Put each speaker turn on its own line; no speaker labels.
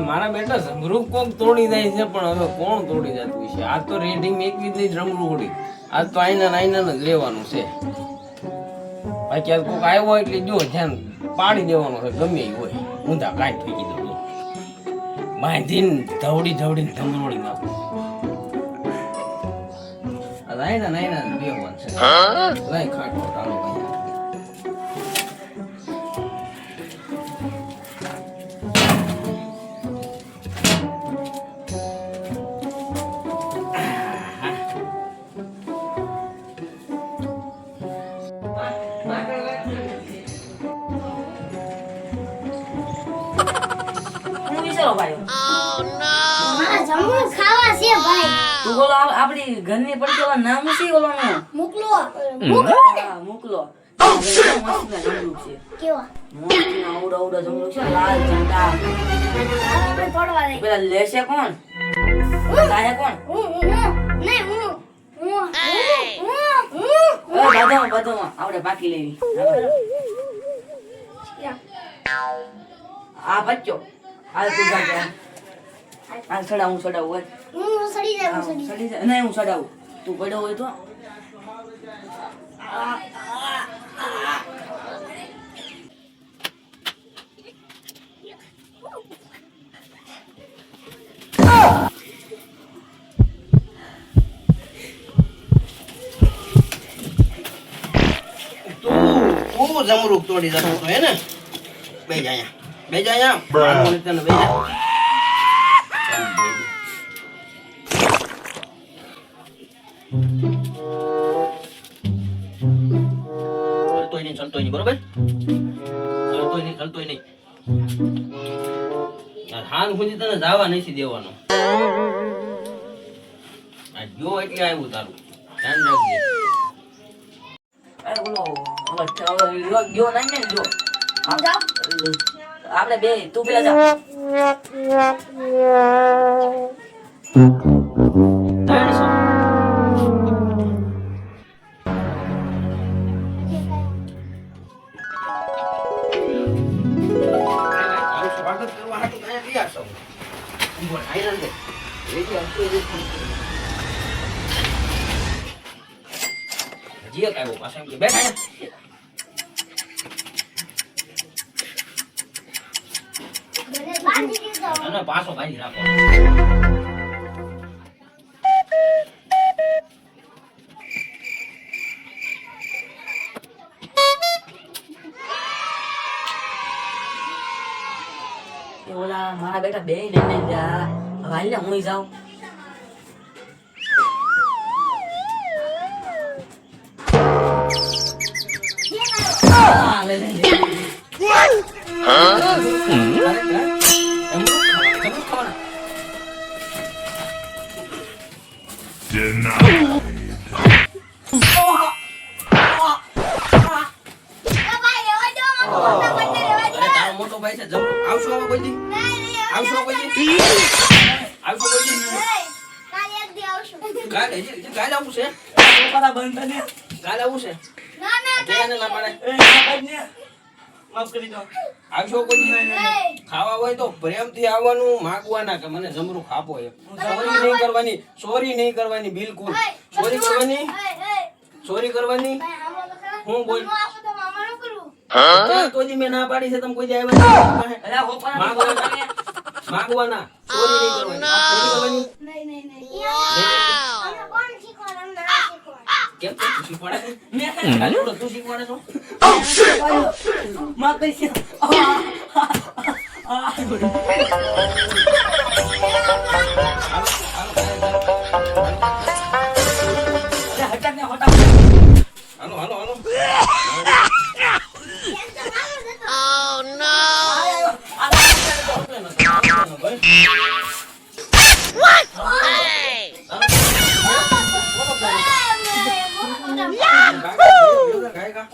મારા બેટા સમરૂપ કોક તોડી જાય છે પણ હવે કોણ તોડી જતું છે? આજ તો રેટિંગ એકવી જ રમરૂડી. આજ તો આઈના જ લેવાનું છે. બાકી આજ કોક આવ્યો હોય એટલે જો ધ્યાન પાડી દેવાનું છે. ગમે એ હોય ઊંધા કાંઈ ઠેકી દો બાંધીને ધવડીને ધમરોડી નાખો. આઈના લેવાનું છે. લઈ ખાટો ટાળો ભાઈ.
આપડી ઘરની પડતી ઓલા નામ છે ઓલાનું
મોકલો
મોકલો આવડા જમરૂ છે લાલ ઝંડા પેલા લેશે કોણ લાયા કોણ બધામાં આપણે પાકી લેવી આ બચ્ચો આ તું જા આ સડા હું સડાવું
સડી જાય
નહીં હું સડાવું તું પડ્યો હોય તો
તું જમરૂક તોડી જતો હતો હે ને? બે જા તને બે જા. ચલતોય નહીં બરોબર? ચલતોય નહીં. હાલ સુધી તને જવા નથી દેવાનો. આ જો એટલે આવ્યું તારું ધ્યાન રાખજે.
ગયો નહીં ને જો આપણે બે તું પેલા જા
પાછો બાંધી રાખો.
ઓલા મારા બેટા બે લઈને જા હાલ ને હું જાઉં
મોટો ભાઈ છે આવશો કોઈ દી કાલે આવું છે
માફ કરી દો
આવશો કોઈ દી ખાવા હોય તો પ્રેમથી આવવાનું માગવાના કે મને જમરૂ ખાપો એમ. ચોરી નહીં કરવાની બિલકુલ. ચોરી કરવાની હું બોલ કોઈ દી મેં ના પાડી છે. તમે કોઈ દી આવ્યા માગવાના ચોરી નહીં કરવાની. કેમ તું શીખવાડે? તું શીખવાડે છો?
માફ કરી દો
હાલો.
Oh no! What? Hey!
Gaga.